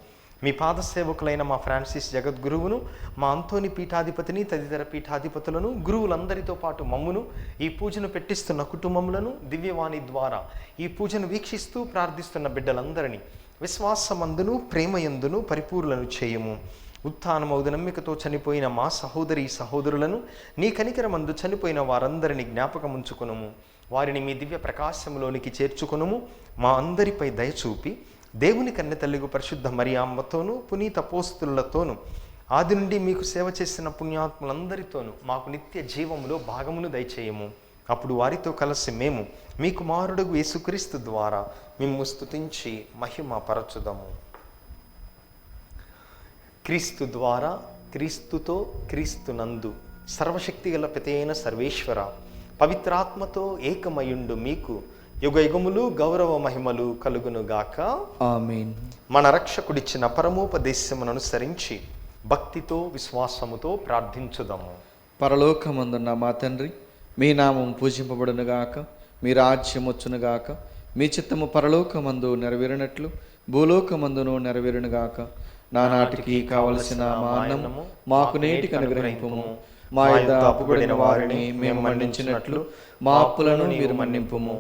మీ పాదసేవకులైన మా ఫ్రాన్సిస్ జగద్గురువును, మా అంతోని పీఠాధిపతిని, తదితర పీఠాధిపతులను, గురువులందరితో పాటు మమ్మును, ఈ పూజను పెట్టిస్తున్న కుటుంబములను, దివ్యవాణి ద్వారా ఈ పూజను వీక్షిస్తూ ప్రార్థిస్తున్న బిడ్డలందరినీ విశ్వాసమందును ప్రేమయందును పరిపూర్ణను చేయుము. ఉత్థానమౌదు నమ్మికతో చనిపోయిన మా సహోదరి సహోదరులను, నీ కనికరమందు చనిపోయిన వారందరినీ జ్ఞాపకం ఉంచుకొనుము. వారిని మీ దివ్య ప్రకాశంలోనికి చేర్చుకొనుము. మా అందరిపై దయచూపి దేవుని కన్నెతల్లిగు పరిశుద్ధ మరియమ్మతోనూ పునీత అపోస్తలులతోనూ ఆది నుండి మీకు సేవ చేసిన పుణ్యాత్ములందరితోనూ మాకు నిత్య జీవములో భాగమును దయచేయము. అప్పుడు వారితో కలిసి మేము మీ కుమారుడుగు యేసుక్రీస్తు ద్వారా మిమ్ము స్తుతించి మహిమ పరచుదము. క్రీస్తు ద్వారా, క్రీస్తుతో, క్రీస్తునందు సర్వశక్తిగల పితైన సర్వేశ్వర, పవిత్రాత్మతో ఏకమయుండు మీకు యుగయుగములు గౌరవ మహిమలు కలుగునుగాక. ఆమేన్. మన రక్షకుడిచ్చిన పరమోపదేశమును అనుసరించి భక్తితో విశ్వాసముతో ప్రార్థించుదాము. పరలోకమందున్న మా తండ్రి, మీ నామం పూజింపబడునుగాక, మీ రాజ్యం వచ్చునుగాక, మీ చిత్తము పరలోకమందు నెరవేరినట్లు భూలోకమందును నెరవేరునుగాక. నానాటికి కావలసిన మా అన్నము మాకు నేటికి అనుగ్రహింపుము. మా యొద్ద అప్పుబడిన వారిని మేము మన్నించినట్లు మా అప్పులను మీరు మన్నింపుము.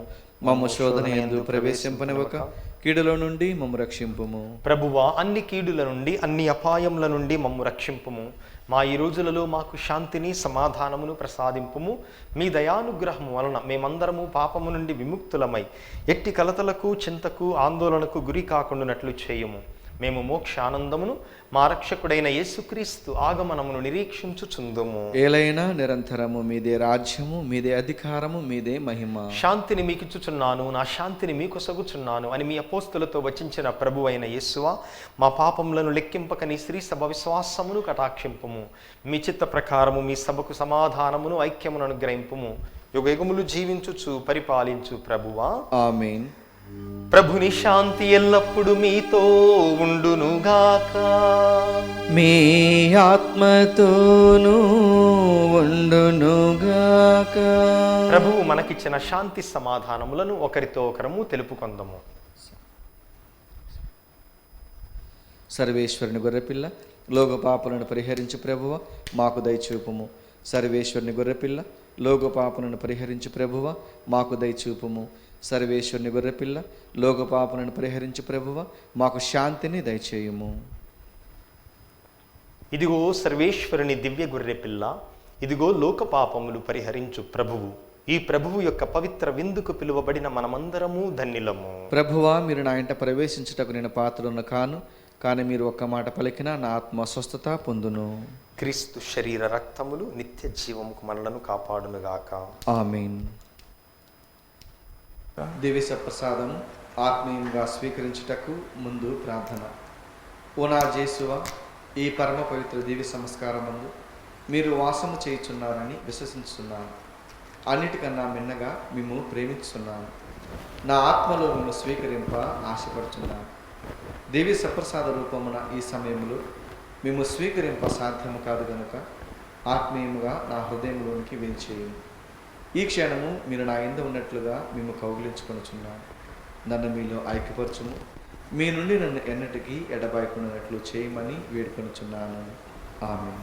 మమ్ము శోధన యందు ప్రవేశింపనివ్వక కీడులో నుండి మమ్ము రక్షింపుము. ప్రభువా, అన్ని కీడుల నుండి అన్ని అపాయముల నుండి మమ్ము రక్షింపుము. మా ఈ రోజులలో మాకు శాంతిని సమాధానమును ప్రసాదింపుము. మీ దయానుగ్రహము వలన మేమందరము పాపము నుండి విముక్తులమై ఎట్టి కలతలకు చింతకు ఆందోళనకు గురి కాకుండానట్లు చేయుము. మేము మోక్షానందమును మా రక్షకుడైన యేసుక్రీస్తు ఆగమనమును నిరీక్షించుచుందుము. ఏలైనా నిరంతరము మీదే రాజ్యము, మీదే అధికారము, మీదే మహిమ. శాంతిని మీకిచ్చుచున్నాను, నా శాంతిని మీకు సగుచున్నాను అని మీ అపోస్తులతో వచించిన ప్రభు అయిన యేసువా, మా పాపములను లెక్కింపక నీ శ్రీ సభ విశ్వాసమును కటాక్షింపుము. మీ చిత్త ప్రకారము మీ సభకు సమాధానమును ఐక్యమును అనుగ్రహింపుము. యుగయుగములు జీవించుచు పరిపాలించు ప్రభువా. ఆమేన్. ప్రభుని శాంతి ఎల్లప్పుడు మీతో ఉండునుగాక. మీ ఆత్మతోనూ ఉండునుగాక. ప్రభువు మనకిచ్చిన శాంతి సమాధానములను ఒకరితో ఒకరము తెలుపుకొందము. సర్వేశ్వరుని గొర్రెపిల్ల, లోక పాపలను పరిహరించు ప్రభువ మాకు దయచూపుము. సర్వేశ్వరుని గొర్రెపిల్ల, లోక పాపలను పరిహరించు ప్రభువ మాకు దయచూపుము. సర్వేశ్వరుని గొర్రెపిల్ల, లోక పాపలను పరిహరించు ప్రభువ మాకు శాంతిని దయచేయుము. ఇదిగో సర్వేశ్వరుని దివ్య గొర్రె పిల్ల, ఇదిగో లోక పాపములు పరిహరించు ప్రభువు. ఈ ప్రభువు యొక్క పవిత్ర విందుకు పిలువబడిన మనమందరము ధన్యులము. ప్రభువా, మీరు నా ఇంట ప్రవేశించుటకు నేను పాత్రను కాను, కానీ మీరు ఒక్క మాట పలికినా నా ఆత్మ స్వస్థత పొందును. క్రీస్తు శరీర రక్తములు నిత్య జీవముకు మనలను కాపాడునుగాక. ఆమేన్. దివ్య ప్రసాదం ఆత్మీయంగా స్వీకరించుటకు ముందు ప్రార్థన. ఓ నా జేసువ, ఈ పరమ పవిత్ర దివ్య సంస్కారమందు మీరు వాసము చేయుచున్నారని విశ్వసించుతున్నాను. అన్నిటికన్నా మిన్నగా మిమ్ము ప్రేమించుతున్నాను. నా ఆత్మలో మిమ్ము స్వీకరింప ఆశపడుచున్నాను. దివ్య సప్రసాద రూపమున ఈ సమయంలో మిమ్ము స్వీకరింప సాధ్యము కాదు గనుక ఆత్మీయముగా నా హృదయంలోనికి వేంచేయండి. ఈ క్షణము మీరు నా యందు ఉన్నట్లుగా మిమ్ము కౌగిలించుకొనుచున్నాను. నన్ను మీలో ఐక్యపరచుము. మీ నుండి నన్ను ఎన్నటికీ ఎడబాయకున్నట్లు చేయమని వేడుకొనుచున్నాను. ఆమేన్.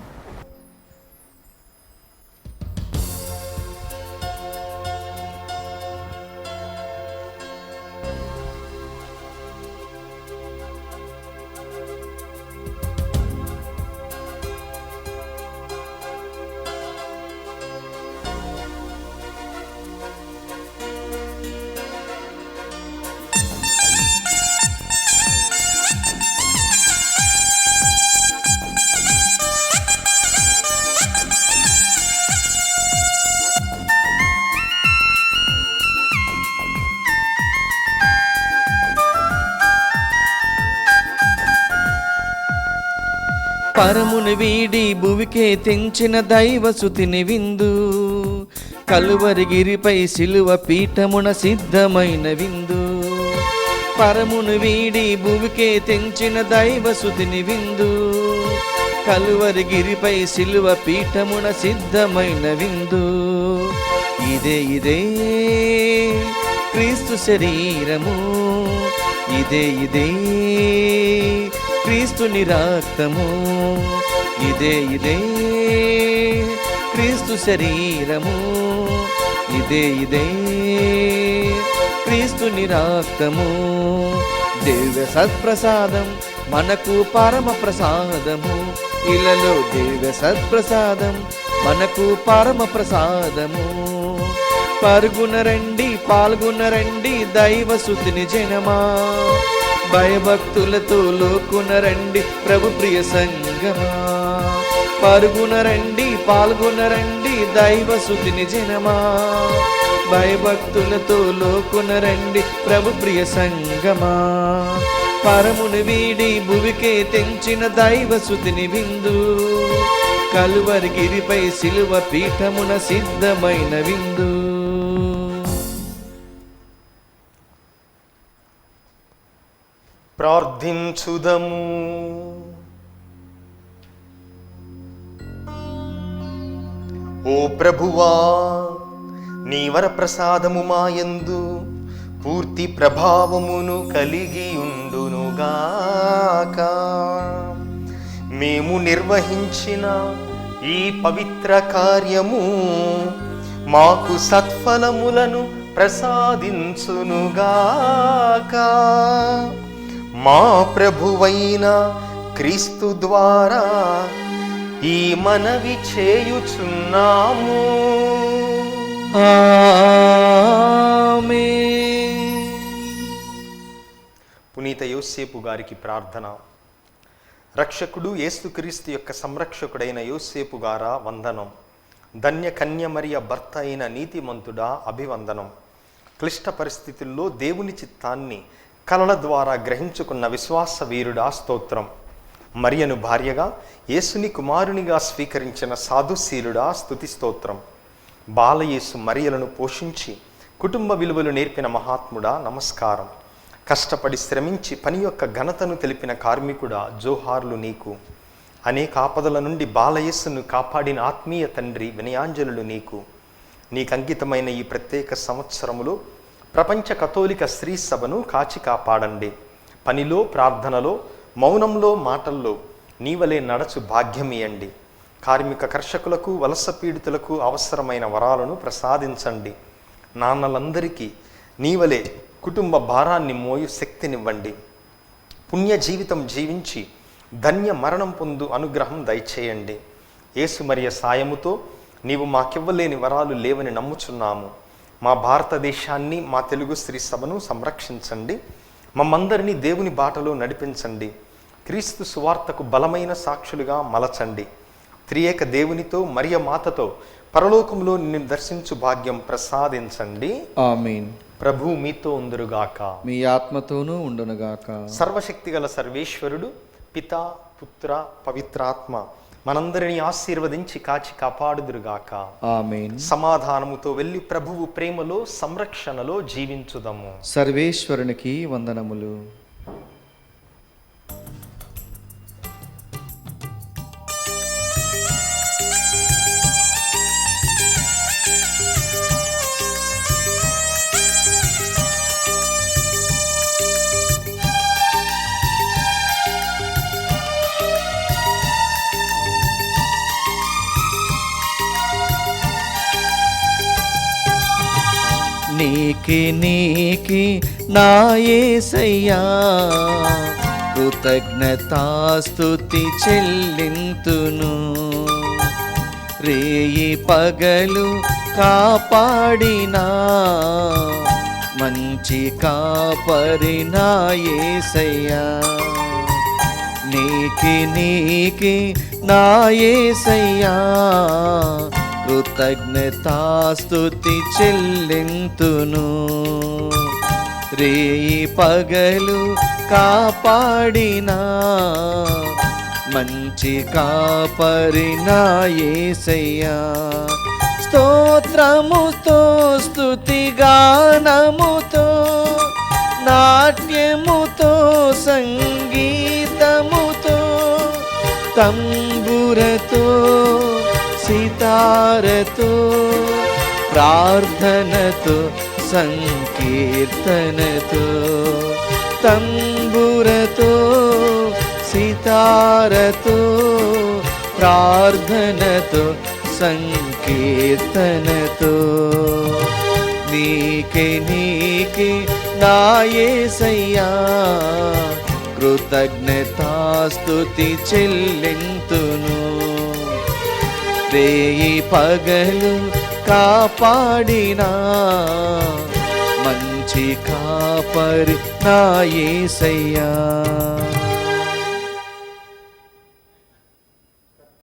పరమును వీడి భువికే తెంచిన దైవసుతిని విందు, కలువరిగిరిపై సిలువ పీఠమున సిద్ధమైన విందు. పరమును వీడి భువికే తెంచిన దైవసుతిని విందు, కలువరిగిరిపై సిలువ పీఠమున సిద్ధమైన విందు. ఇదే క్రీస్తు శరీరము, ఇదే క్రీస్తుని రక్తము, ఇదే క్రీస్తు శరీరము, ఇదే క్రీస్తుని రక్తము. దివ్య సత్ప్రసాదం మనకు పరమ ప్రసాదము, ఇలలో దివ్య సత్ప్రసాదం మనకు పరమ ప్రసాదము. పరుగునరండి పాల్గొనరండి దైవసుతిని జనమా, భయభక్తులతో లోకునరండి ప్రభు ప్రియ సంగమా. పరుగునరండి పాల్గొనరండి దైవసుతిని జనమా, భయభక్తులతో లోకునరండి ప్రభు ప్రియ సంగమా. పరమును వీడి భువికే తెంచిన దైవసుతిని విందు, కలువరిగిరిపై సిలువ పీఠమున సిద్ధమైన విందు. ప్రార్థించుదము. ఓ ప్రభువా, నీ వరప్రసాదము మాయందు పూర్తి ప్రభావమును కలిగి ఉండునుగాక. మేము నిర్వహించిన ఈ పవిత్ర కార్యము మాకు సత్ఫలములను ప్రసాదించునుగాక. మా ప్రభువైన క్రీస్తు ద్వారా ఈ మనవి చేయుచున్నాము. ఆమేన్. పునీత యోసేపు గారికి ప్రార్థన. రక్షకుడు యేసుక్రీస్తు యొక్క సంరక్షకుడైన యోసేపు గారా వందనం. ధన్య కన్యమరియ భర్త అయిన నీతిమంతుడా అభివందనం. క్లిష్ట పరిస్థితుల్లో దేవుని చిత్తాన్ని కలల ద్వారా గ్రహించుకున్న విశ్వాస వీరుడా స్తోత్రం. మరియను భార్యగా యేసుని కుమారునిగా స్వీకరించిన సాధుశీలుడా స్తుతి స్తోత్రం. బాలయేసు మరియలను పోషించి కుటుంబ విలువలు నేర్పిన మహాత్ముడా నమస్కారం. కష్టపడి శ్రమించి పని యొక్క ఘనతను తెలిపిన కార్మికుడా జోహార్లు నీకు. అనేక ఆపదల నుండి బాలయేసును కాపాడిన ఆత్మీయ తండ్రి వినయాంజలులు నీకు. నీకు అంకితమైన ఈ ప్రత్యేక సంవత్సరములో ప్రపంచ కథోలిక స్త్రీ సభను కాచి కాపాడండి. పనిలో, ప్రార్థనలో, మౌనంలో, మాటల్లో నీవలే నడచు భాగ్యమియండి. కార్మిక కర్షకులకు, వలస పీడితులకు అవసరమైన వరాలను ప్రసాదించండి. నాన్నలందరికీ నీవలే కుటుంబ భారాన్ని మోయు శక్తినివ్వండి. పుణ్య జీవితం జీవించి ధన్య మరణం పొందు అనుగ్రహం దయచేయండి. యేసు మరియ సాయముతో నీవు మాకివ్వలేని వరాలు లేవని నమ్ముచున్నాము. మా భారతదేశాన్ని, మా తెలుగు స్త్రీ సభను సంరక్షించండి. మమ్మందరినీ దేవుని బాటలో నడిపించండి. క్రీస్తు సువార్తకు బలమైన సాక్షులుగా మలచండి. త్రియేక దేవునితో మరియ మాతతో పరలోకంలో నిన్ను దర్శించు భాగ్యం ప్రసాదించండి. ఆమేన్. ప్రభు మీతో ఉందురుగాక, మీ ఆత్మతోనూ ఉండునుగాక. సర్వశక్తిగల సర్వేశ్వరుడు పితా పుత్ర పవిత్రాత్మ మనందరినీ ఆశీర్వదించి కాచి కాపాడుదురుగాక. ఆమేన్. సమాధానముతో వెళ్ళి ప్రభువు ప్రేమలో సంరక్షణలో జీవించుదము. సర్వేశ్వరునికి వందనములు. నీకి నా యేసయ్యా కృతజ్ఞతాస్తుతి చెల్లింతును. రేయి పగలు కాపాడినా మంచి కాపరినా యేసయ్యా. నీకి నా యేసయ్యా కృతజ్ఞతాస్తుతి చెల్లింతును. రేయి పగలు కాపాడినా మంచి కాపరినా యేసయ్యా. స్తోత్రముతో స్తుతి గానముతో నాట్యముతో సంగీతముతో తంబురతో సితారతో ప్రార్థనతో సంకీర్తనతో తంబురతో సితారతో ప్రార్థనతో సంకీర్తనతో నీకే నా యేసయ్యా కృతజ్ఞతాస్తుతి చెల్లింతును. రేయి పగలు కాపాడినా మంచి కాపరి నా యేసయ్యా.